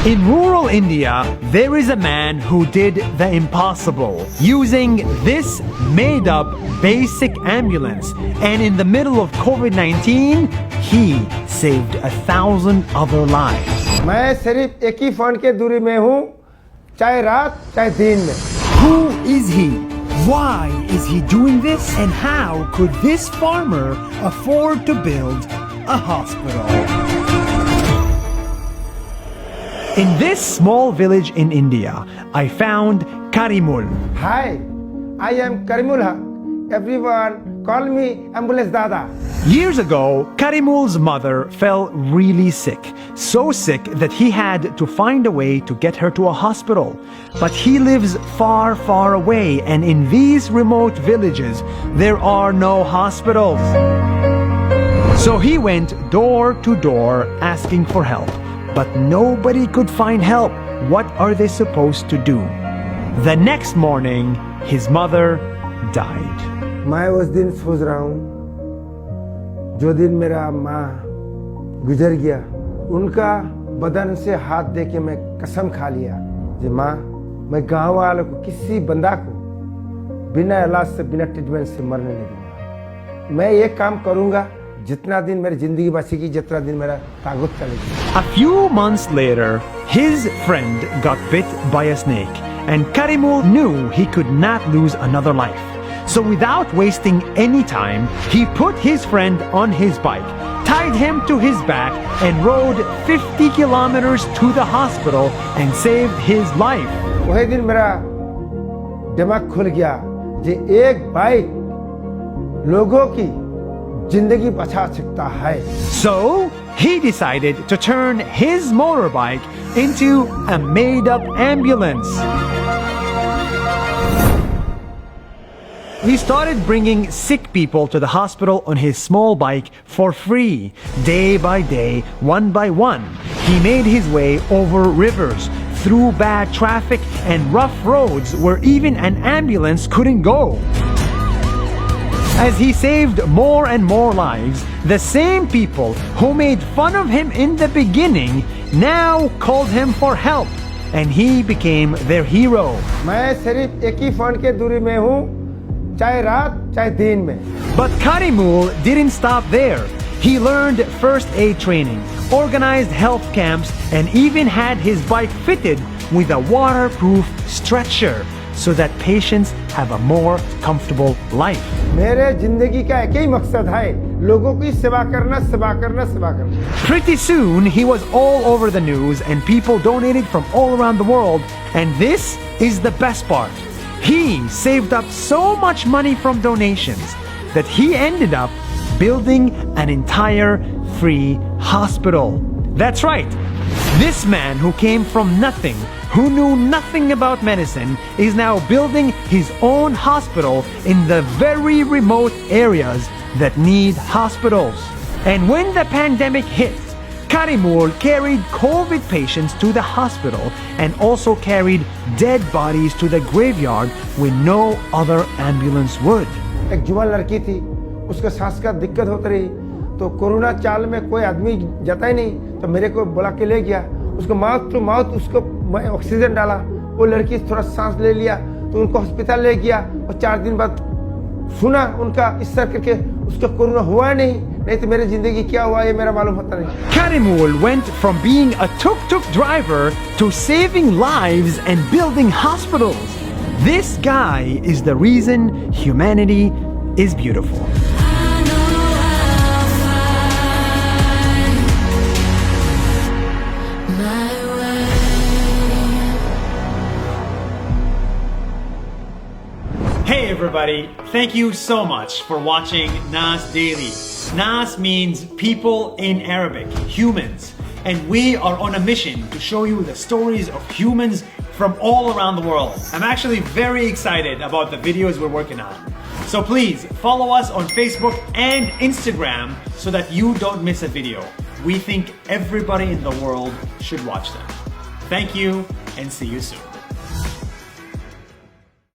In rural India, there is a man who did the impossible using this made-up basic ambulance, and in the middle of COVID-19, he saved 1,000 other lives. मैं सिर्फ एक ही phone के दूरी में हूँ, चाहे रात चाहे दिन में. Who is he? Why is he doing this? And how could this farmer afford to build a hospital? In this small village in India, I found Karimul. Hi, I am Karimul Haq. Everyone call me Ambulance Dada. Years ago, Karimul's mother fell really sick. So sick that he had to find a way to get her to a hospital. But he lives far, far away, and in these remote villages, there are no hospitals. So he went door to door asking for help. But nobody could find help. What are they supposed to do? The next morning, his mother died. मैं उस दिन सोच रहा हूँ, जो दिन मेरा माँ गुजर गया, उनका बदन से हाथ दे के मैं कसम खा लिया कि माँ, मैं गांव वालों को किसी बंदा को बिना इलाज से, बिना ट्रीटमेंट से मरने नहीं दूंगा. मैं ये काम करूंगा जितना दिन मेरी जिंदगी बचेगी, जितना दिन मेरा ताकत चलेगी. A few months later, his friend got bit by a snake, and Karimul knew he could not lose another life. So without wasting any time, he put his friend on his bike, tied him to his back, and rode 50 kilometers to the hospital and saved his life. वही दिन मेरा दिमाग खुल गया कि एक bike लोगों की जिंदगी बचा सकता है. So he decided to turn his motorbike into a made-up ambulance. He started bringing sick people to the hospital on his small bike for free. Day by day, one by one, he made his way over rivers, through bad traffic and rough roads where even an ambulance couldn't go. As he saved more and more lives, the same people who made fun of him in the beginning now called him for help, and he became their hero. मैं सिर्फ एक ही phone के दूरी में हूँ, चाहे रात चाहे दिन में. But Karimul didn't stop there. He learned first aid training, organized health camps, and even had his bike fitted with a waterproof stretcher so that patients have a more comfortable life. मेरे जिंदगी का एक ही मकसद है, लोगों की सेवा करना, सेवा करना, सेवा करना. Pretty soon, he was all over the news and people donated from all around the world. And this is the best part. He saved up so much money from donations that he ended up building an entire free hospital. That's right. This man who came from nothing, who knew nothing about medicine, is now building his own hospital in the very remote areas that need hospitals. And when the pandemic hit, Karimul carried COVID patients to the hospital and also carried dead bodies to the graveyard when no other ambulance would. एक जुवान लड़की थी, उसको सांस का दिक्कत होती रही, तो कोरोना काल में कोई आदमी जाता ही नहीं, तो मेरे को बुला के ले गया. उसको माउथ टू माउथ उसको मैं ऑक्सीजन डाला, वो लड़की थोड़ा सांस ले लिया, तो उनको हॉस्पिटल ले गया, और 4 दिन बाद सुना उनका इस तरह करके उसको कोरोना हुआ नहीं तो मेरी जिंदगी क्या हुआ ये मेरा मालूम होता नहीं. Karimul went from being a tuk-tuk driver to saving lives and building hospitals. This guy is the reason humanity is beautiful. Hey everybody, thank you so much for watching Nas Daily. Nas means people in Arabic, humans. And we are on a mission to show you the stories of humans from all around the world. I'm actually very excited about the videos we're working on. So please follow us on Facebook and Instagram so that you don't miss a video. We think everybody in the world should watch them. Thank you and see you soon.